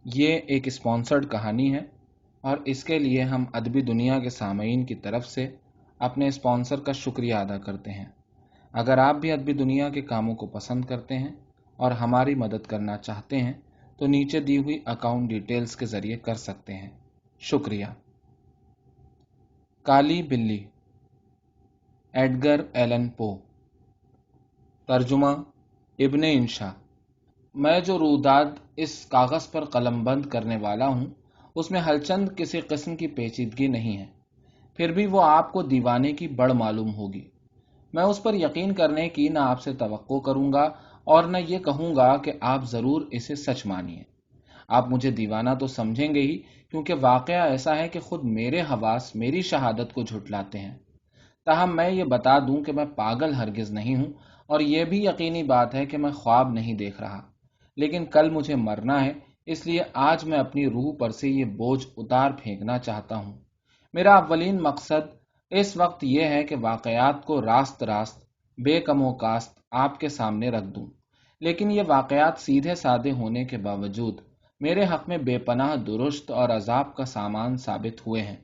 یہ ایک اسپانسرڈ کہانی ہے اور اس کے لیے ہم ادبی دنیا کے سامعین کی طرف سے اپنے اسپانسر کا شکریہ ادا کرتے ہیں۔ اگر آپ بھی ادبی دنیا کے کاموں کو پسند کرتے ہیں اور ہماری مدد کرنا چاہتے ہیں تو نیچے دی ہوئی اکاؤنٹ ڈیٹیلز کے ذریعے کر سکتے ہیں۔ شکریہ۔ کالی بلی، ایڈگر ایلن پو۔ ترجمہ ابن انشا۔ میں جو روداد اس کاغذ پر قلم بند کرنے والا ہوں اس میں ہلچند کسی قسم کی پیچیدگی نہیں ہے، پھر بھی وہ آپ کو دیوانے کی بڑھ معلوم ہوگی۔ میں اس پر یقین کرنے کی نہ آپ سے توقع کروں گا اور نہ یہ کہوں گا کہ آپ ضرور اسے سچ مانیے۔ آپ مجھے دیوانہ تو سمجھیں گے ہی، کیونکہ واقعہ ایسا ہے کہ خود میرے حواس میری شہادت کو جھٹلاتے ہیں۔ تاہم میں یہ بتا دوں کہ میں پاگل ہرگز نہیں ہوں، اور یہ بھی یقینی بات ہے کہ میں خواب نہیں دیکھ رہا، لیکن کل مجھے مرنا ہے، اس لیے آج میں اپنی روح پر سے یہ بوجھ اتار پھینکنا چاہتا ہوں۔ میرا اولین مقصد اس وقت یہ ہے کہ واقعات کو راست بے کم و کاست آپ کے سامنے رکھ دوں، لیکن یہ واقعات سیدھے سادے ہونے کے باوجود میرے حق میں بے پناہ درشت اور عذاب کا سامان ثابت ہوئے ہیں،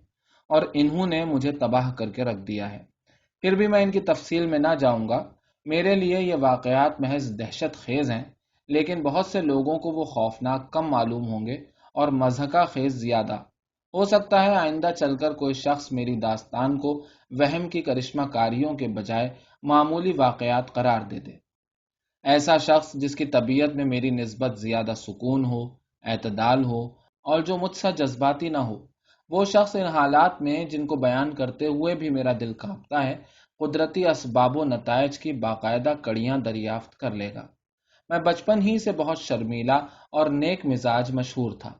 اور انہوں نے مجھے تباہ کر کے رکھ دیا ہے۔ پھر بھی میں ان کی تفصیل میں نہ جاؤں گا۔ میرے لیے یہ واقعات محض دہشت خیز ہیں، لیکن بہت سے لوگوں کو وہ خوفناک کم معلوم ہوں گے اور مضحکہ خیز زیادہ۔ ہو سکتا ہے آئندہ چل کر کوئی شخص میری داستان کو وہم کی کرشمہ کاریوں کے بجائے معمولی واقعات قرار دے دے۔ ایسا شخص جس کی طبیعت میں میری نسبت زیادہ سکون ہو، اعتدال ہو، اور جو مجھ سا جذباتی نہ ہو، وہ شخص ان حالات میں جن کو بیان کرتے ہوئے بھی میرا دل کانپتا ہے، قدرتی اسباب و نتائج کی باقاعدہ کڑیاں دریافت کر لے گا۔ میں بچپن ہی سے بہت شرمیلا اور نیک مزاج مشہور تھا۔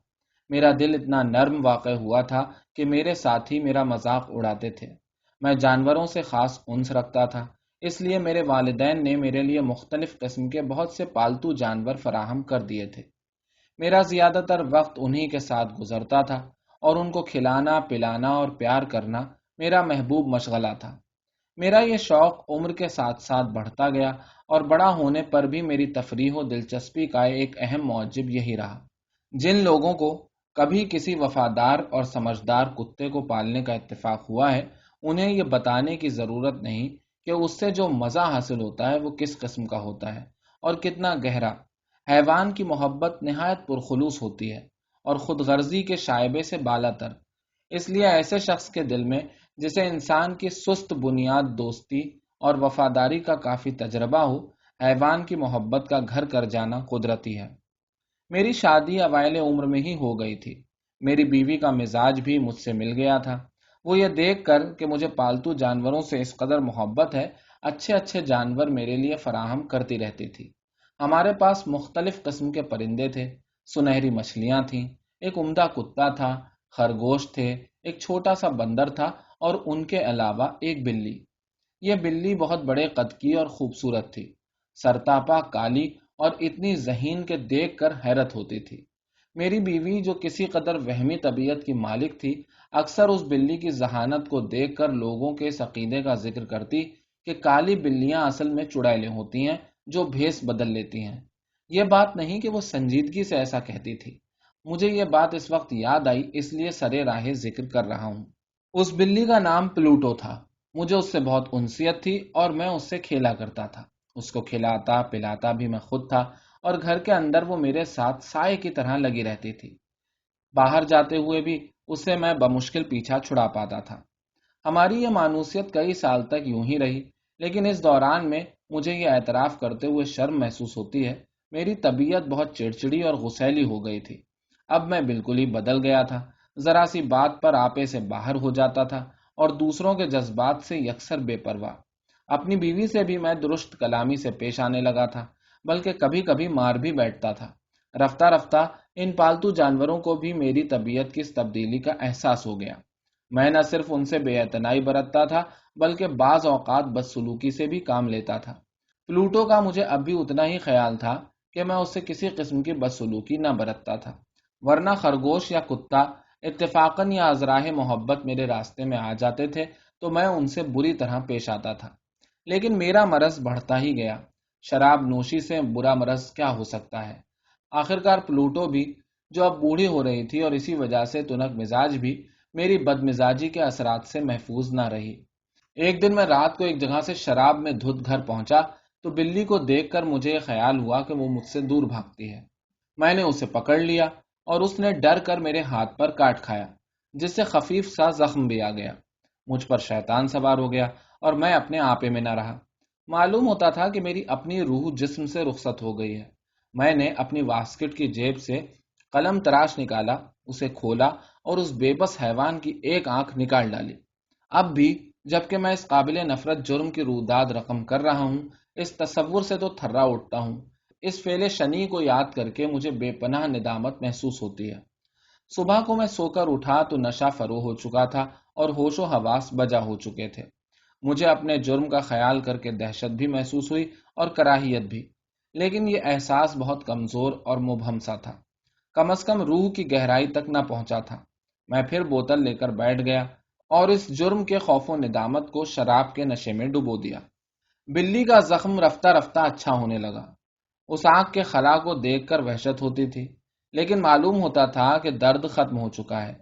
میرا دل اتنا نرم واقع ہوا تھا کہ میرے ساتھی میرا مذاق اڑاتے تھے۔ میں جانوروں سے خاص انس رکھتا تھا، اس لیے میرے والدین نے میرے لیے مختلف قسم کے بہت سے پالتو جانور فراہم کر دیے تھے۔ میرا زیادہ تر وقت انہی کے ساتھ گزرتا تھا، اور ان کو کھلانا، پلانا اور پیار کرنا میرا محبوب مشغلہ تھا۔ میرا یہ شوق عمر کے ساتھ ساتھ بڑھتا گیا، اور بڑا ہونے پر بھی میری تفریح و دلچسپی کا ایک اہم موجب یہی رہا۔ جن لوگوں کو کبھی کسی وفادار اور سمجھدار کتے کو پالنے کا اتفاق ہوا ہے، انہیں یہ بتانے کی ضرورت نہیں کہ اس سے جو مزہ حاصل ہوتا ہے وہ کس قسم کا ہوتا ہے اور کتنا گہرا۔ حیوان کی محبت نہایت پرخلوص ہوتی ہے اور خود غرضی کے شائبے سے بالا تر۔ اس لیے ایسے شخص کے دل میں جسے انسان کی سست بنیاد دوستی اور وفاداری کا کافی تجربہ ہو، حیوان کی محبت کا گھر کر جانا قدرتی ہے۔ میری شادی اوائل عمر میں ہی ہو گئی تھی۔ میری بیوی کا مزاج بھی مجھ سے مل گیا تھا۔ وہ یہ دیکھ کر کہ مجھے پالتو جانوروں سے اس قدر محبت ہے، اچھے اچھے جانور میرے لیے فراہم کرتی رہتی تھی۔ ہمارے پاس مختلف قسم کے پرندے تھے، سنہری مچھلیاں تھیں، ایک عمدہ کتا تھا، خرگوش تھے، ایک چھوٹا سا بندر تھا، اور ان کے علاوہ ایک بلی۔ یہ بلی بہت بڑے قد کی اور خوبصورت تھی، سرتاپا کالی اور اتنی ذہین کہ دیکھ کر حیرت ہوتی تھی۔ میری بیوی جو کسی قدر وہمی طبیعت کی مالک تھی، اکثر اس بلی کی ذہانت کو دیکھ کر لوگوں کے اس عقیدے کا ذکر کرتی کہ کالی بلیاں اصل میں چڑیلیں ہوتی ہیں جو بھیس بدل لیتی ہیں۔ یہ بات نہیں کہ وہ سنجیدگی سے ایسا کہتی تھی۔ مجھے یہ بات اس وقت یاد آئی، اس لیے سرے راہ ذکر کر رہا ہوں۔ اس بلی کا نام پلوٹو تھا۔ مجھے اس سے بہت انسیت تھی اور میں اس سے کھیلا کرتا تھا۔ اس کو کھلاتا پلاتا بھی میں خود تھا، اور گھر کے اندر وہ میرے ساتھ سائے کی طرح لگی رہتی تھی۔ باہر جاتے ہوئے بھی اس سے میں بمشکل پیچھا چھڑا پاتا تھا۔ ہماری یہ مانوسیت کئی سال تک یوں ہی رہی، لیکن اس دوران میں مجھے یہ اعتراف کرتے ہوئے شرم محسوس ہوتی ہے، میری طبیعت بہت چڑچڑی اور غسیلی ہو گئی تھی۔ اب میں بالکل ہی بدل گیا تھا، ذرا سی بات پر آپے سے باہر ہو جاتا تھا اور دوسروں کے جذبات سے یکسر بے پرواہ۔ اپنی بیوی سے بھی میں درست کلامی سے پیش آنے لگا تھا، بلکہ کبھی کبھی مار بھی بیٹھتا تھا۔ رفتہ رفتہ ان پالتو جانوروں کو بھی میری طبیعت کی اس تبدیلی کا احساس ہو گیا۔ میں نہ صرف ان سے بے اعتنائی برتتا تھا، بلکہ بعض اوقات بدسلوکی سے بھی کام لیتا تھا۔ پلوٹو کا مجھے اب بھی اتنا ہی خیال تھا کہ میں اس سے کسی قسم کی بدسلوکی نہ برتتا تھا، ورنہ خرگوش یا کتا اتفاقاً یا ازراہ محبت میرے راستے میں آ جاتے تھے تو میں ان سے بری طرح پیش آتا تھا۔ لیکن میرا مرض بڑھتا ہی گیا۔ شراب نوشی سے برا مرض کیا ہو سکتا ہے؟ آخرکار پلوٹو بھی جو اب بوڑھی ہو رہی تھی، اور اسی وجہ سے تنک مزاج بھی میری بد مزاجی کے اثرات سے محفوظ نہ رہی۔ ایک دن میں رات کو ایک جگہ سے شراب میں دھت گھر پہنچا تو بلی کو دیکھ کر مجھے یہ خیال ہوا کہ وہ مجھ سے دور بھاگتی ہے۔ میں نے اسے پکڑ لیا اور اس نے ڈر کر میرے ہاتھ پر کاٹ کھایا، جس سے خفیف سا زخم بھی آ گیا۔ مجھ پر شیطان سوار ہو گیا اور میں اپنے آپے میں نہ رہا۔ معلوم ہوتا تھا کہ میری اپنی روح جسم سے رخصت ہو گئی ہے۔ میں نے اپنی واسکٹ کی جیب سے قلم تراش نکالا، اسے کھولا اور اس بے بس حیوان کی ایک آنکھ نکال ڈالی۔ اب بھی جبکہ میں اس قابل نفرت جرم کی روداد رقم کر رہا ہوں، اس تصور سے تو تھرا اٹھتا ہوں۔ اس فعل شنی کو یاد کر کے مجھے بے پناہ ندامت محسوس ہوتی ہے۔ صبح کو میں سو کر اٹھا تو نشہ فرو ہو چکا تھا اور ہوش و حواس بجا ہو چکے تھے۔ مجھے اپنے جرم کا خیال کر کے دہشت بھی محسوس ہوئی اور کراہیت بھی، لیکن یہ احساس بہت کمزور اور مبہم سا تھا، کم از کم روح کی گہرائی تک نہ پہنچا تھا۔ میں پھر بوتل لے کر بیٹھ گیا اور اس جرم کے خوف و ندامت کو شراب کے نشے میں ڈبو دیا۔ بلی کا زخم رفتہ رفتہ اچھا ہونے لگا۔ اس آنکھ کے خلا کو دیکھ کر وحشت ہوتی تھی، لیکن معلوم ہوتا تھا کہ درد ختم ہو چکا ہے۔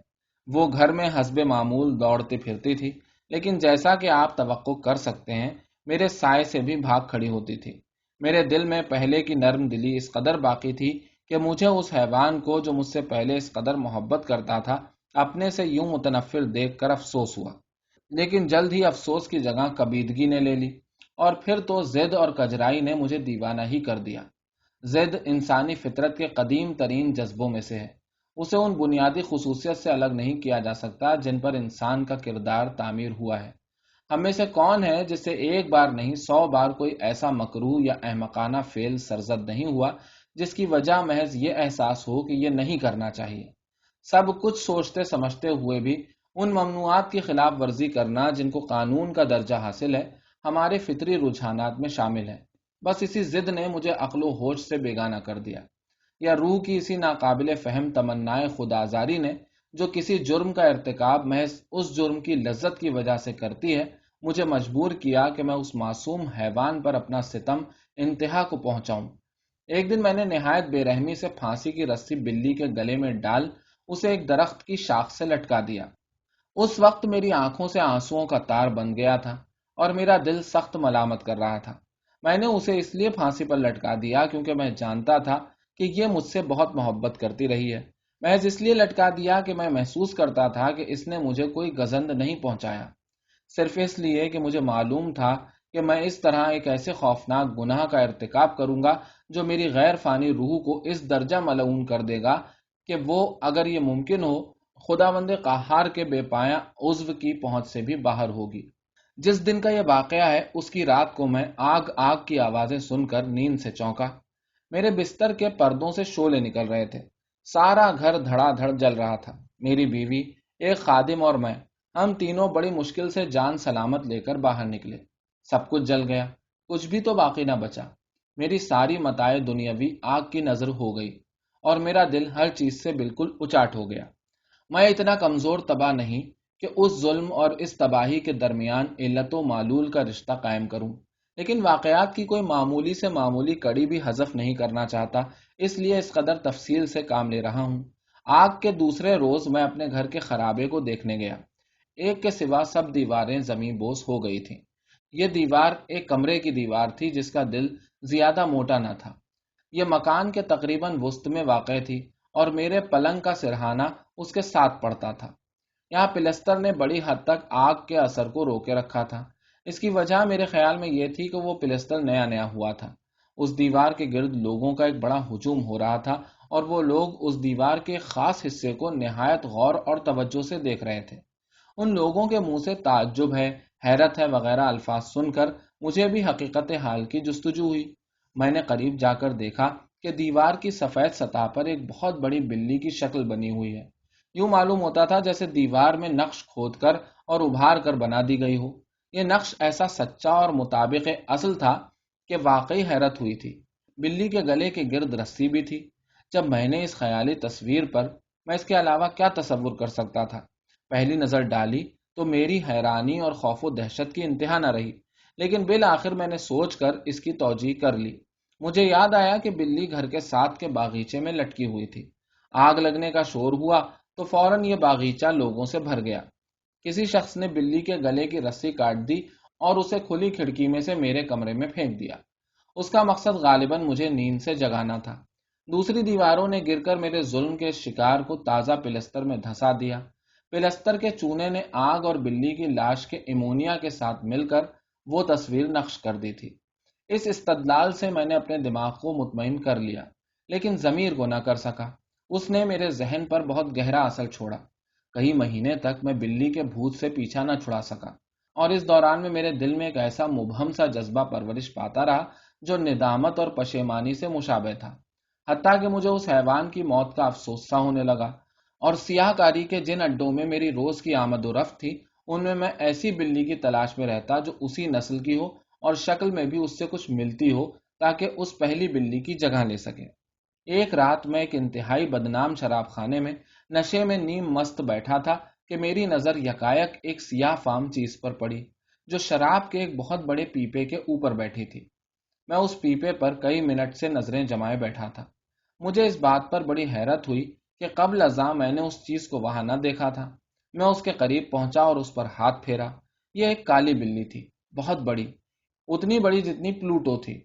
وہ گھر میں حسب معمول دوڑتی پھرتی تھی، لیکن جیسا کہ آپ توقع کر سکتے ہیں میرے سائے سے بھی بھاگ کھڑی ہوتی تھی۔ میرے دل میں پہلے کی نرم دلی اس قدر باقی تھی کہ مجھے اس حیوان کو جو مجھ سے پہلے اس قدر محبت کرتا تھا اپنے سے یوں متنفر دیکھ کر افسوس ہوا، لیکن جلد ہی افسوس کی جگہ کبیدگی نے لے لی، اور پھر تو ضد اور کجرائی نے مجھے دیوانہ ہی کر دیا۔ ضد انسانی فطرت کے قدیم ترین جذبوں میں سے ہے۔ اسے ان بنیادی خصوصیت سے الگ نہیں کیا جا سکتا جن پر انسان کا کردار تعمیر ہوا ہے۔ ہم میں سے کون ہے جس سے ایک بار نہیں 100 بار کوئی ایسا مکروہ یا احمقانہ فعل سرزد نہیں ہوا جس کی وجہ محض یہ احساس ہو کہ یہ نہیں کرنا چاہیے۔ سب کچھ سوچتے سمجھتے ہوئے بھی ان ممنوعات کی خلاف ورزی کرنا جن کو قانون کا درجہ حاصل ہے ہمارے فطری رجحانات میں شامل ہے۔ بس اسی ضد نے مجھے عقل و ہوش سے بیگانہ کر دیا، یا روح کی اسی ناقابل فہم تمنائے خودآزاری نے جو کسی جرم کا ارتکاب محض اس جرم کی لذت کی وجہ سے کرتی ہے، مجھے مجبور کیا کہ میں اس معصوم حیوان پر اپنا ستم انتہا کو پہنچاؤں۔ ایک دن میں نے نہایت بے رحمی سے پھانسی کی رسی بلی کے گلے میں ڈال اسے ایک درخت کی شاخ سے لٹکا دیا۔ اس وقت میری آنکھوں سے آنسوؤں کا تار بن گیا تھا اور میرا دل سخت ملامت کر رہا تھا۔ میں نے اسے اس لیے پھانسی پر لٹکا دیا کیونکہ میں جانتا تھا کہ یہ مجھ سے بہت محبت کرتی رہی ہے۔ محض اس لیے لٹکا دیا کہ میں محسوس کرتا تھا کہ اس نے مجھے کوئی گزند نہیں پہنچایا، صرف اس لیے کہ مجھے معلوم تھا کہ میں اس طرح ایک ایسے خوفناک گناہ کا ارتکاب کروں گا جو میری غیر فانی روح کو اس درجہ ملعون کر دے گا کہ وہ، اگر یہ ممکن ہو، خداوند قہار کے بے پایاں عضو کی پہنچ سے بھی باہر ہوگی۔ جس دن کا یہ واقعہ ہے اس کی رات کو میں آگ آگ کی آوازیں سن کر نیند سے چونکا۔ میرے بستر کے پردوں سے شعلے نکل رہے تھے، سارا گھر دھڑا دھڑ جل رہا تھا۔ میری بیوی، ایک خادم اور میں، ہم تینوں بڑی مشکل سے جان سلامت لے کر باہر نکلے۔ سب کچھ جل گیا، کچھ بھی تو باقی نہ بچا۔ میری ساری متاع دنیاوی آگ کی نظر ہو گئی اور میرا دل ہر چیز سے بالکل اچاٹ ہو گیا۔ میں اتنا کمزور تباہ نہیں کہ اس ظلم اور اس تباہی کے درمیان علت و معلول کا رشتہ قائم کروں، لیکن واقعات کی کوئی معمولی سے معمولی کڑی بھی حذف نہیں کرنا چاہتا، اس لیے اس قدر تفصیل سے کام لے رہا ہوں۔ آگ کے دوسرے روز میں اپنے گھر کے خرابے کو دیکھنے گیا۔ ایک کے سوا سب دیواریں زمین بوس ہو گئی تھیں۔ یہ دیوار ایک کمرے کی دیوار تھی جس کا دل زیادہ موٹا نہ تھا۔ یہ مکان کے تقریباً وسط میں واقع تھی اور میرے پلنگ کا سرہانہ اس کے ساتھ پڑتا تھا۔ یہاں پلستر نے بڑی حد تک آگ کے اثر کو روکے رکھا تھا۔ اس کی وجہ میرے خیال میں یہ تھی کہ وہ پلستر نیا نیا ہوا تھا۔ اس دیوار کے گرد لوگوں کا ایک بڑا ہجوم ہو رہا تھا اور وہ لوگ اس دیوار کے خاص حصے کو نہایت غور اور توجہ سے دیکھ رہے تھے۔ ان لوگوں کے منہ سے تعجب ہے، حیرت ہے وغیرہ الفاظ سن کر مجھے بھی حقیقت حال کی جستجو ہوئی۔ میں نے قریب جا کر دیکھا کہ دیوار کی سفید سطح پر ایک بہت بڑی بلی کی شکل بنی ہوئی ہے۔ یوں معلوم ہوتا تھا جیسے دیوار میں نقش کھود کر اور ابھار کر بنا دی گئی ہو۔ یہ نقش ایسا سچا اور مطابق اصل تھا کہ واقعی حیرت ہوئی تھی۔ بلی کے گلے کے گرد رسی بھی تھی۔ جب میں نے اس خیالی تصویر پر میں اس کے علاوہ کیا تصور کر سکتا تھا پہلی نظر ڈالی تو میری حیرانی اور خوف و دہشت کی انتہا نہ رہی، لیکن بالآخر میں نے سوچ کر اس کی توجیہ کر لی۔ مجھے یاد آیا کہ بلی گھر کے ساتھ کے باغیچے میں لٹکی ہوئی تھی۔ آگ لگنے کا شور ہوا تو فوراً یہ باغیچہ لوگوں سے بھر گیا۔ کسی شخص نے بلی کے گلے کی رسی کاٹ دی اور اسے کھلی کھڑکی میں سے میرے کمرے میں پھینک دیا۔ اس کا مقصد غالباً مجھے نیند سے جگانا تھا۔ دوسری دیواروں نے گر کر میرے ظلم کے شکار کو تازہ پلستر میں دھسا دیا۔ پلستر کے چونے نے آگ اور بلی کی لاش کے امونیا کے ساتھ مل کر وہ تصویر نقش کر دی تھی۔ اس استدلال سے میں نے اپنے دماغ کو مطمئن کر لیا، لیکن ضمیر کو نہ کر سکا۔ اس نے میرے ذہن پر بہت گہرا اثر چھوڑا۔ کئی مہینے تک میں بلی کے بھوت سے پیچھا نہ چھڑا سکا، اور اس دوران میں میرے دل میں ایک ایسا مبہم سا جذبہ پرورش پاتا رہا جو ندامت اور پشیمانی سے مشابہ تھا، حتیٰ کہ مجھے اس حیوان کی موت کا افسوس سا ہونے لگا، اور سیاہ کاری کے جن اڈوں میں میری روز کی آمد و رفت تھی ان میں ایسی بلی کی تلاش میں رہتا جو اسی نسل کی ہو اور شکل میں بھی اس سے کچھ ملتی ہو، تاکہ اس پہلی بلی کی جگہ لے سکے۔ ایک رات میں ایک انتہائی بدنام شراب خانے میں نشے میں نیم مست بیٹھا تھا کہ میری نظر یکایک ایک سیاہ فام چیز پر پڑی جو شراب کے ایک بہت بڑے پیپے کے اوپر بیٹھی تھی۔ میں اس پیپے پر کئی منٹ سے نظریں جمائے بیٹھا تھا۔ مجھے اس بات پر بڑی حیرت ہوئی کہ قبل ازاں میں نے اس چیز کو وہاں نہ دیکھا تھا۔ میں اس کے قریب پہنچا اور اس پر ہاتھ پھیرا۔ یہ ایک کالی بلی تھی، بہت بڑی، اتنی بڑی جتنی پلوٹو تھی۔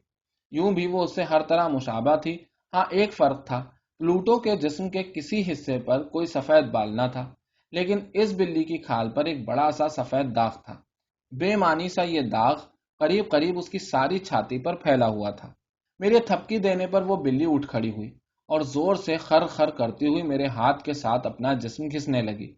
یوں بھی وہ اس سے ہر طرح مشابہ تھی۔ ہاں، ایک فرق تھا، پلوٹو کے جسم کے کسی حصے پر کوئی سفید بال نہ تھا، لیکن اس بلی کی کھال پر ایک بڑا سا سفید داغ تھا۔ بے معنی سا یہ داغ قریب قریب اس کی ساری چھاتی پر پھیلا ہوا تھا۔ میرے تھپکی دینے پر وہ بلی اٹھ کھڑی ہوئی اور زور سے خر خر کرتی ہوئی میرے ہاتھ کے ساتھ اپنا جسم گھسنے لگی۔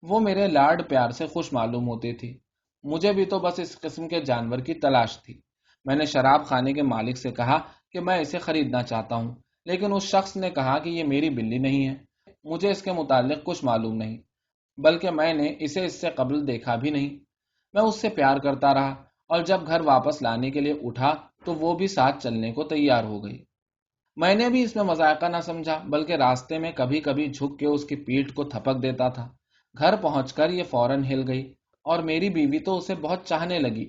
وہ میرے لاڈ پیار سے خوش معلوم ہوتی تھی۔ مجھے بھی تو بس اس قسم کے جانور کی تلاش تھی۔ میں نے شراب خانے کے مالک سے کہا کہ میں اسے خریدنا چاہتا ہوں، لیکن اس شخص نے کہا کہ یہ میری بلی نہیں ہے، مجھے اس کے متعلق کچھ معلوم نہیں، بلکہ میں نے اسے اس سے قبل دیکھا بھی نہیں۔ میں اس سے پیار کرتا رہا، اور جب گھر واپس لانے کے لیے اٹھا تو وہ بھی ساتھ چلنے کو تیار ہو گئی۔ میں نے بھی اس میں مذائقہ نہ سمجھا، بلکہ راستے میں کبھی کبھی جھک کے اس کی پیٹھ کو تھپک دیتا تھا۔ گھر پہنچ کر یہ فوراً ہل گئی، اور میری بیوی تو اسے بہت چاہنے لگی،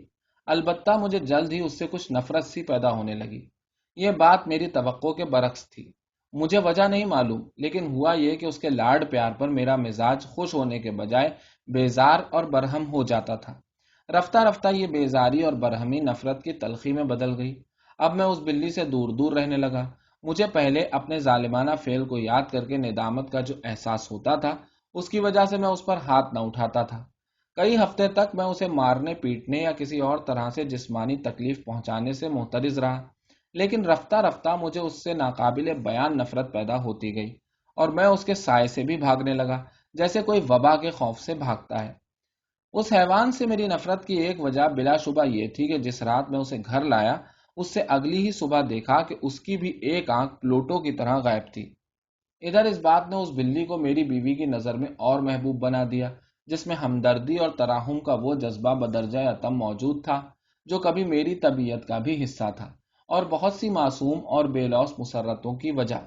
البتہ مجھے جلد ہی اس سے کچھ نفرت سی پیدا ہونے لگی۔ یہ بات میری توقع کے برعکس تھی۔ مجھے وجہ نہیں معلوم، لیکن ہوا یہ کہ اس کے لاڈ پیار پر میرا مزاج خوش ہونے کے بجائے بیزار اور برہم ہو جاتا تھا۔ رفتہ رفتہ یہ بیزاری اور برہمی نفرت کی تلخی میں بدل گئی۔ اب میں اس بلی سے دور دور رہنے لگا۔ مجھے پہلے اپنے ظالمانہ فعل کو یاد کر کے ندامت کا جو احساس ہوتا تھا، اس کی وجہ سے میں اس پر ہاتھ نہ اٹھاتا تھا۔ کئی ہفتے تک میں اسے مارنے پیٹنے یا کسی اور طرح سے جسمانی تکلیف پہنچانے سے محترز رہا، لیکن رفتہ رفتہ مجھے اس سے ناقابل بیان نفرت پیدا ہوتی گئی، اور میں اس کے سائے سے بھی بھاگنے لگا، جیسے کوئی وبا کے خوف سے بھاگتا ہے۔ اس حیوان سے میری نفرت کی ایک وجہ بلا شبہ یہ تھی کہ جس رات میں اسے گھر لایا، اس سے اگلی ہی صبح دیکھا کہ اس کی بھی ایک آنکھ پلوٹو کی طرح غائب تھی۔ ادھر اس بات نے اس بلی کو میری بیوی کی نظر میں اور محبوب بنا دیا، جس میں ہمدردی اور تراحم کا وہ جذبہ بدرجہ اتم موجود تھا جو کبھی میری طبیعت کا بھی حصہ تھا، اور بہت سی معصوم اور بے لوث مسرتوں کی وجہ۔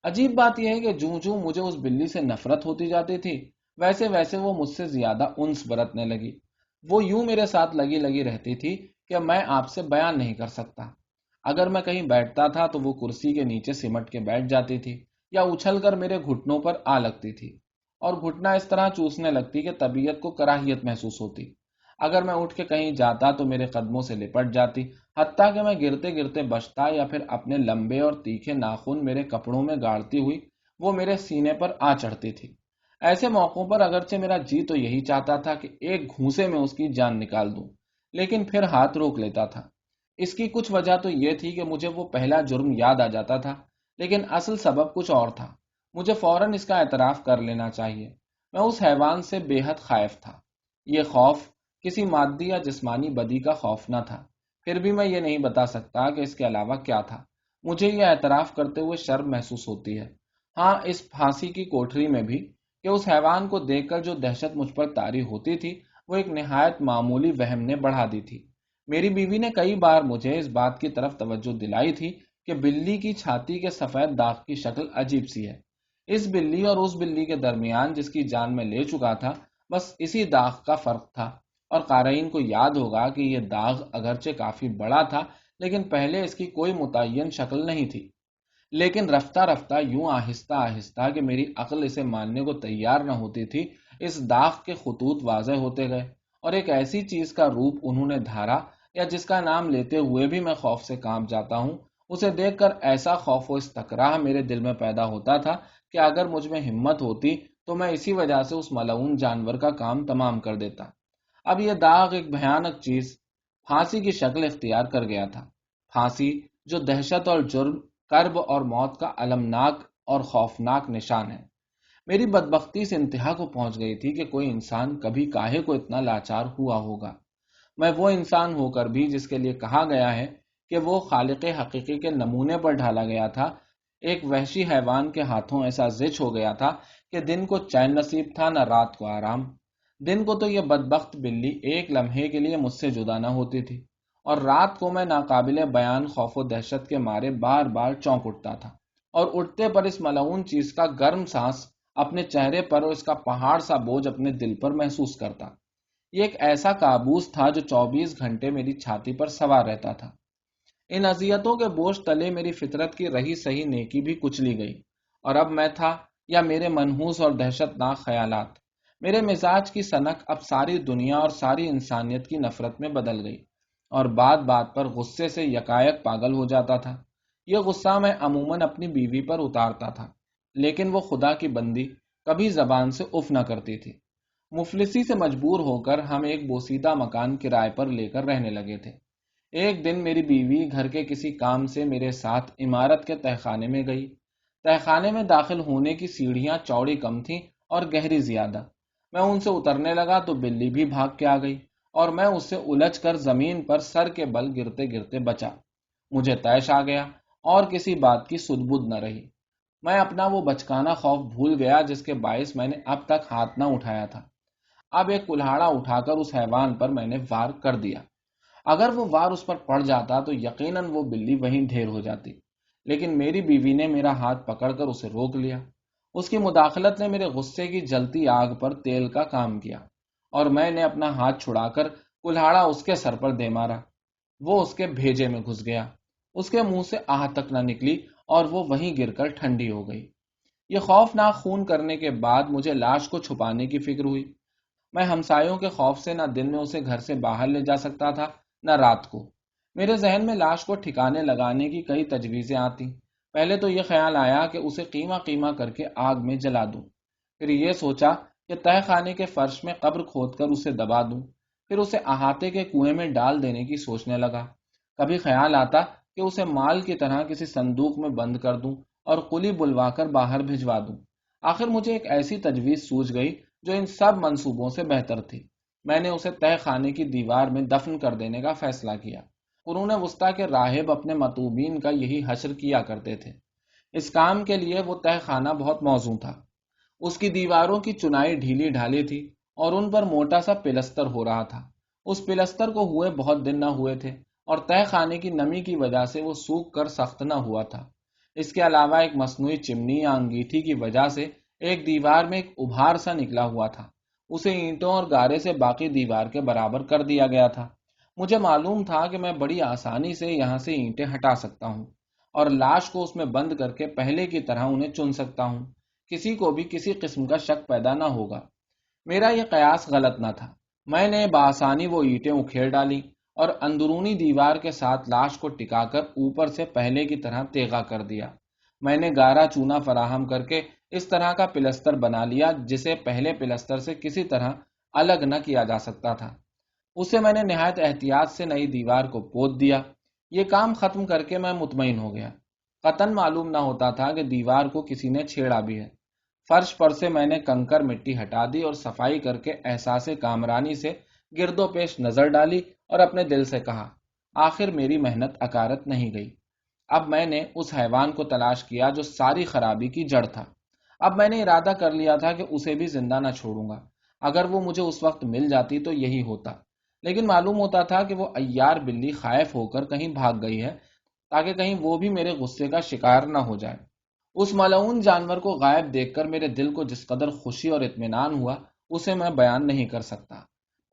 عجیب بات یہ ہے کہ جوں جوں مجھے اس بلی سے نفرت ہوتی جاتی تھی، ویسے ویسے وہ مجھ سے زیادہ انس برتنے لگی۔ وہ یوں میرے ساتھ لگی لگی رہتی تھی کہ میں آپ سے بیان نہیں کر سکتا۔ اگر میں کہیں بیٹھتا تھا تو وہ کرسی کے نیچے سمٹ کے بیٹھ جاتی تھی، یا اچھل کر میرے گھٹنوں پر آ لگتی تھی، اور گھٹنا اس طرح چوسنے لگتی کہ طبیعت کو کراہیت محسوس ہوتی۔ اگر میں اٹھ کے کہیں جاتا تو میرے قدموں سے لپٹ جاتی، حتیٰ کہ میں گرتے گرتے بچتا، یا پھر اپنے لمبے اور تیکھے ناخن میرے کپڑوں میں گاڑتی ہوئی وہ میرے سینے پر آ چڑھتی تھی۔ ایسے موقعوں پر اگرچہ میرا جی تو یہی چاہتا تھا کہ ایک گھونسے میں اس کی جان نکال دوں، لیکن پھر ہاتھ روک لیتا تھا۔ اس کی کچھ وجہ تو یہ تھی کہ مجھے وہ پہلا جرم یاد آ جاتا تھا، لیکن اصل سبب کچھ اور تھا۔ مجھے فوراً اس کا اعتراف کر لینا چاہیے، میں اس حیوان سے بے حد خائف تھا۔ یہ خوف کسی مادی یا جسمانی بدی کا خوف نہ تھا، پھر بھی میں یہ نہیں بتا سکتا کہ اس کے علاوہ کیا تھا۔ مجھے یہ اعتراف کرتے ہوئے شرم محسوس ہوتی ہے، ہاں، اس پھانسی کی کوٹری میں بھی، کہ اس حیوان کو دیکھ کر جو دہشت مجھ پر طاری ہوتی تھی وہ ایک نہایت معمولی وہم نے بڑھا دی تھی۔ میری بیوی نے کئی بار مجھے اس بات کی طرف توجہ دلائی تھی کہ بلی کی چھاتی کے سفید داغ کی شکل عجیب سی ہے۔ اس بلی اور اس بلی کے درمیان جس کی جان میں لے چکا تھا، بس اسی داغ کا فرق تھا، اور قارئین کو یاد ہوگا کہ یہ داغ اگرچہ کافی بڑا تھا، لیکن پہلے اس کی کوئی متعین شکل نہیں تھی۔ لیکن رفتہ رفتہ یوں آہستہ آہستہ کہ میری عقل اسے ماننے کو تیار نہ ہوتی تھی، اس داغ کے خطوط واضح ہوتے گئے اور ایک ایسی چیز کا روپ انہوں نے دھارا یا جس کا نام لیتے ہوئے بھی میں خوف سے کانپ جاتا ہوں، اسے دیکھ کر ایسا خوف و استقراہ میرے دل میں پیدا ہوتا تھا کہ اگر مجھ میں ہمت ہوتی تو میں اسی وجہ سے اس ملعون جانور کا کام تمام کر دیتا۔ اب یہ داغ ایک بھیانک چیز پھانسی کی شکل اختیار کر گیا تھا۔ پھانسی جو دہشت اور جرم، کرب اور موت کا المناک اور خوفناک نشان ہے، میری بدبختی اس انتہا کو پہنچ گئی تھی کہ کوئی انسان کبھی کاہے کو اتنا لاچار ہوا ہوگا۔ میں وہ انسان ہو کر بھی جس کے لیے کہا گیا ہے کہ وہ خالق حقیقی کے نمونے پر ڈھالا گیا تھا، ایک وحشی حیوان کے ہاتھوں ایسا زچ ہو گیا تھا کہ دن کو چین نصیب تھا نہ رات کو آرام۔ دن کو تو یہ بدبخت بلی ایک لمحے کے لیے مجھ سے جدا نہ ہوتی تھی، اور رات کو میں ناقابل بیان خوف و دہشت کے مارے بار بار چونک اٹھتا تھا اور اٹھتے پر اس ملعون چیز کا گرم سانس اپنے چہرے پر اور اس کا پہاڑ سا بوجھ اپنے دل پر محسوس کرتا۔ یہ ایک ایسا کابوس تھا جو 24 گھنٹے میری چھاتی پر سوار رہتا تھا۔ ان اذیتوں کے بوجھ تلے میری فطرت کی رہی صحیح نیکی بھی کچلی گئی، اور اب میں تھا یا میرے منحوس اور دہشت ناک خیالات، میرے مزاج کی سنک اب ساری دنیا اور ساری انسانیت کی نفرت میں بدل گئی، اور بات بات پر غصے سے یکایک پاگل ہو جاتا تھا۔ یہ غصہ میں عموماً اپنی بیوی پر اتارتا تھا، لیکن وہ خدا کی بندی کبھی زبان سے اف نہ کرتی تھی۔ مفلسی سے مجبور ہو کر ہم ایک بوسیدہ مکان کرائے پر لے کر رہنے لگے تھے۔ ایک دن میری بیوی گھر کے کسی کام سے میرے ساتھ عمارت کے تہخانے میں گئی۔ تہخانے میں داخل ہونے کی سیڑھیاں چوڑی کم تھیں اور گہری زیادہ۔ میں ان سے اترنے لگا تو بلی بھی بھاگ کے آ گئی اور میں اس سے الجھ کر زمین پر سر کے بل گرتے گرتے بچا۔ مجھے طیش آ گیا اور کسی بات کی سدھ بدھ نہ رہی۔ میں اپنا وہ بچکانہ خوف بھول گیا جس کے باعث میں نے اب تک ہاتھ نہ اٹھایا تھا۔ اب ایک کلہاڑا اٹھا کر اس حیوان پر میں نے وار کر دیا۔ اگر وہ وار اس پر پڑ جاتا تو یقیناً وہ بلی وہیں ڈھیر ہو جاتی، لیکن میری بیوی نے میرا ہاتھ پکڑ کر اسے روک لیا۔ اس کی مداخلت نے میرے غصے کی جلتی آگ پر تیل کا کام کیا، اور میں نے اپنا ہاتھ چھڑا کر کلہاڑا اس کے سر پر دے مارا۔ وہ اس کے بھیجے میں گھس گیا، اس کے منہ سے آہ تک نہ نکلی اور وہ وہیں گر کر ٹھنڈی ہو گئی۔ یہ خوفناک خون کرنے کے بعد مجھے لاش کو چھپانے کی فکر ہوئی۔ میں ہمسایوں کے خوف سے نہ دن میں اسے گھر سے باہر لے جا سکتا تھا نہ رات کو۔ میرے ذہن میں لاش کو ٹھکانے لگانے کی کئی تجویزیں آتی۔ پہلے تو یہ خیال آیا کہ اسے قیمہ قیمہ کر کے آگ میں جلا دوں، پھر یہ سوچا کہ تہہ خانے کے فرش میں قبر کھود کر اسے دبا دوں، پھر اسے احاطے کے کنویں میں ڈال دینے کی سوچنے لگا۔ کبھی خیال آتا کہ اسے مال کی طرح کسی صندوق میں بند کر دوں اور قلی بلوا کر باہر بھجوا دوں۔ آخر مجھے ایک ایسی تجویز سوجھ گئی جو ان سب منصوبوں سے بہتر تھی۔ میں نے اسے تہہ خانے کی دیوار میں دفن کر دینے کا فیصلہ کیا۔ قرون وسطیٰ کے راہب اپنے مطوبین کا یہی حشر کیا کرتے تھے۔ اس کام کے لیے وہ تہہ خانہ بہت موزوں تھا۔ اس کی دیواروں کی چنائی ڈھیلی ڈھالی تھی اور ان پر موٹا سا پلستر ہو رہا تھا۔ اس پلستر کو ہوئے بہت دن نہ ہوئے تھے اور تہہ خانے کی نمی کی وجہ سے وہ سوکھ کر سخت نہ ہوا تھا۔ اس کے علاوہ ایک مصنوعی چمنی یا انگیٹھی کی وجہ سے ایک دیوار میں ایک ابھار سا نکلا ہوا تھا۔ اسے اینٹوں اور گارے سے باقی دیوار کے برابر کر دیا گیا تھا۔ مجھے معلوم تھا کہ میں بڑی آسانی سے یہاں سے اینٹیں ہٹا سکتا ہوں اور لاش کو اس میں بند کر کے پہلے کی طرح انہیں چن سکتا ہوں۔ کسی کو بھی کسی قسم کا شک پیدا نہ ہوگا۔ میرا یہ قیاس غلط نہ تھا۔ میں نے بآسانی وہ اینٹیں اکھیڑ ڈالی اور اندرونی دیوار کے ساتھ لاش کو ٹکا کر اوپر سے پہلے کی طرح تیغا کر دیا۔ میں نے گارا چونا فراہم کر کے اس طرح کا پلستر بنا لیا جسے پہلے پلستر سے کسی طرح الگ نہ کیا جا سکتا تھا۔ اسے میں نے نہایت احتیاط سے نئی دیوار کو پوت دیا۔ یہ کام ختم کر کے میں مطمئن ہو گیا۔ قطعاً معلوم نہ ہوتا تھا کہ دیوار کو کسی نے چھیڑا بھی ہے۔ فرش پر سے میں نے کنکر مٹی ہٹا دی اور صفائی کر کے احساس کامرانی سے گرد و پیش نظر ڈالی اور اپنے دل سے کہا، آخر میری محنت اکارت نہیں گئی۔ اب میں نے اس حیوان کو تلاش کیا جو ساری خرابی کی جڑ تھا۔ اب میں نے ارادہ کر لیا تھا کہ اسے بھی زندہ نہ چھوڑوں گا۔ اگر وہ مجھے اس وقت مل جاتی تو یہی ہوتا، لیکن معلوم ہوتا تھا کہ وہ عیار بلی خائف ہو کر کہیں بھاگ گئی ہے تاکہ کہیں وہ بھی میرے غصے کا شکار نہ ہو جائے۔ اس ملعون جانور کو غائب دیکھ کر میرے دل کو جس قدر خوشی اور اطمینان ہوا اسے میں بیان نہیں کر سکتا۔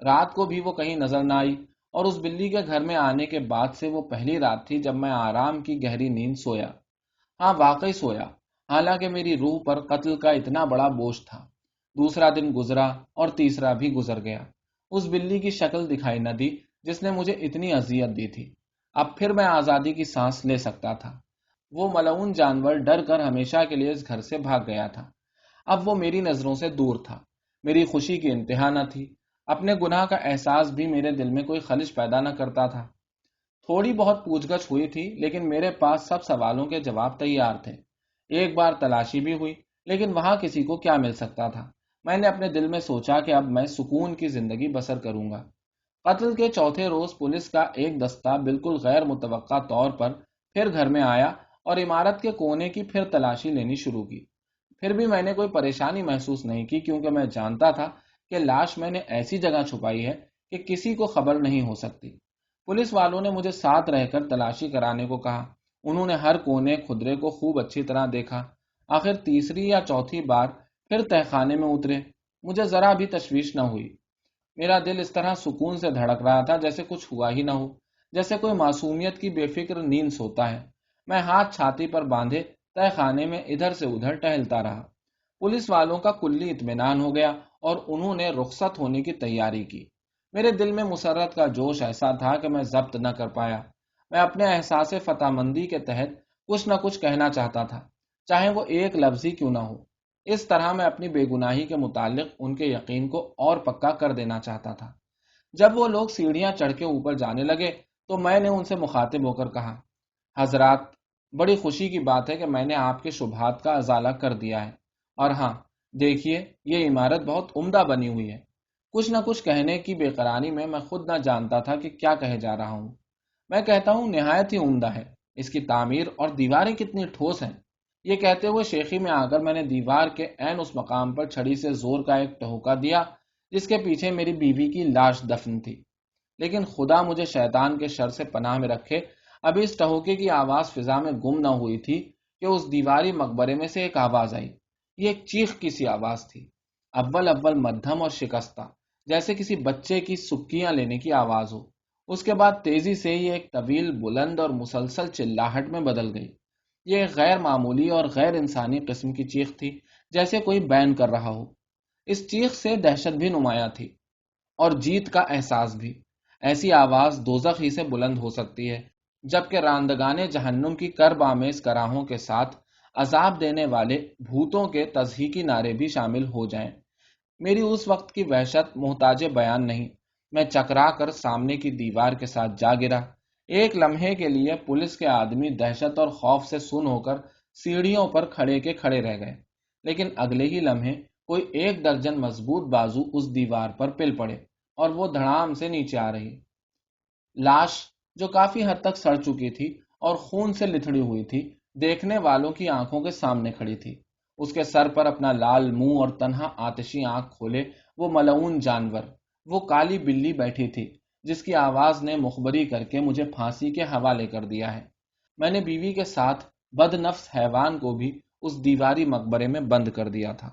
رات کو بھی وہ کہیں نظر نہ آئی، اور اس بلی کے گھر میں آنے کے بعد سے وہ پہلی رات تھی جب میں آرام کی گہری نیند سویا۔ ہاں واقعی سویا، حالانکہ میری روح پر قتل کا اتنا بڑا بوجھ تھا۔ دوسرا دن گزرا اور تیسرا بھی گزر گیا۔ اس بلی کی شکل دکھائی نہ دی جس نے مجھے اتنی اذیت دی تھی۔ اب پھر میں آزادی کی سانس لے سکتا تھا۔ وہ ملعون جانور ڈر کر ہمیشہ کے لیے اس گھر سے بھاگ گیا تھا۔ اب وہ میری نظروں سے دور تھا۔ میری خوشی کی انتہا نہ تھی۔ اپنے گناہ کا احساس بھی میرے دل میں کوئی خلش پیدا نہ کرتا تھا۔ تھوڑی بہت پوچھ گچھ ہوئی تھی، لیکن میرے پاس سب سوالوں کے جواب تیار تھے۔ ایک بار تلاشی بھی ہوئی، لیکن وہاں کسی کو کیا مل سکتا تھا؟ میں نے اپنے دل میں سوچا کہ اب میں سکون کی زندگی بسر کروں گا۔ قتل کے چوتھے روز پولیس کا ایک دستہ بالکل غیر متوقع طور پر پھر گھر میں آیا اور عمارت کے کونے کی پھر تلاشی لینی شروع کی۔ پھر بھی میں نے کوئی پریشانی محسوس نہیں کی، کیونکہ میں جانتا تھا کہ لاش میں نے ایسی جگہ چھپائی ہے کہ کسی کو خبر نہیں ہو سکتی۔ پولیس والوں نے مجھے ساتھ رہ کر تلاشی کرانے کو کہا۔ انہوں نے ہر کونے کھدرے کو خوب اچھی طرح دیکھا۔ آخر تیسری یا چوتھی بار پھر تہہ خانے میں اترے۔ مجھے ذرا بھی تشویش نہ ہوئی۔ میرا دل اس طرح سکون سے دھڑک رہا تھا جیسے کچھ ہوا ہی نہ ہو، جیسے کوئی معصومیت کی بے فکر نیند سوتا ہے۔ میں ہاتھ چھاتی پر باندھے تہہ خانے میں ادھر سے ادھر ٹہلتا رہا۔ پولیس والوں کا کلی اطمینان ہو گیا اور انہوں نے رخصت ہونے کی تیاری کی۔ میرے دل میں مسرت کا جوش ایسا تھا کہ میں ضبط نہ کر پایا۔ میں اپنے احساس فتح مندی کے تحت کچھ نہ کچھ کہنا چاہتا تھا، چاہے وہ ایک لفظ ہی کیوں نہ ہو۔ اس طرح میں اپنی بے گناہی کے متعلق ان کے یقین کو اور پکا کر دینا چاہتا تھا۔ جب وہ لوگ سیڑھیاں چڑھ کے اوپر جانے لگے تو میں نے ان سے مخاطب ہو کر کہا، حضرات، بڑی خوشی کی بات ہے کہ میں نے آپ کے شبہات کا ازالہ کر دیا ہے، اور ہاں دیکھیے، یہ عمارت بہت عمدہ بنی ہوئی ہے۔ کچھ نہ کچھ کہنے کی بے قراری میں خود نہ جانتا تھا کہ کیا کہے جا رہا ہوں۔ میں کہتا ہوں نہایت ہی عمدہ ہے، اس کی تعمیر اور دیواریں کتنی ٹھوس ہیں۔ یہ کہتے ہوئے شیخی میں آ کر میں نے دیوار کے عین اس مقام پر چھڑی سے زور کا ایک ٹہوکا دیا جس کے پیچھے میری بیوی کی لاش دفن تھی۔ لیکن خدا مجھے شیطان کے شر سے پناہ میں رکھے، ابھی اس ٹہوکے کی آواز فضا میں گم نہ ہوئی تھی کہ اس دیواری مقبرے میں سے ایک آواز آئی۔ یہ ایک چیخ کی سی آواز تھی، اول اول مدھم اور شکستہ، جیسے کسی بچے کی سبکیاں لینے کی آواز ہو۔ اس کے بعد تیزی سے یہ ایک طویل، بلند اور مسلسل چلاہٹ میں بدل گئی۔ یہ ایک غیر معمولی اور غیر انسانی قسم کی چیخ تھی، جیسے کوئی بین کر رہا ہو۔ اس چیخ سے دہشت بھی نمایاں تھی اور جیت کا احساس بھی۔ ایسی آواز دوزخ ہی سے بلند ہو سکتی ہے، جبکہ راندگان جہنم کی کرب آمیز کراہوں کے ساتھ عذاب دینے والے بھوتوں کے تضحیکی نعرے بھی شامل ہو جائیں۔ میری اس وقت کی وحشت محتاج بیان نہیں۔ میں چکرا کر سامنے کی دیوار کے ساتھ جا گرا۔ ایک لمحے کے لیے پولیس کے آدمی دہشت اور خوف سے سن ہو کر سیڑھیوں پر کھڑے کے کھڑے رہ گئے، لیکن اگلے ہی لمحے کوئی 1 درجن مضبوط بازو اس دیوار پر پل پڑے اور وہ دھڑام سے نیچے آ رہی۔ لاش، جو کافی حد تک سڑ چکی تھی اور خون سے لتھڑی ہوئی تھی، دیکھنے والوں کی آنکھوں کے سامنے کھڑی تھی۔ اس کے سر پر اپنا لال منہ اور تنہا آتشی آنکھ کھولے وہ ملعون جانور، وہ کالی بلی بیٹھی تھی جس کی آواز نے مخبری کر کے مجھے پھانسی کے حوالے کر دیا ہے۔ میں نے بیوی کے ساتھ بد نفس حیوان کو بھی اس دیواری مقبرے میں بند کر دیا تھا۔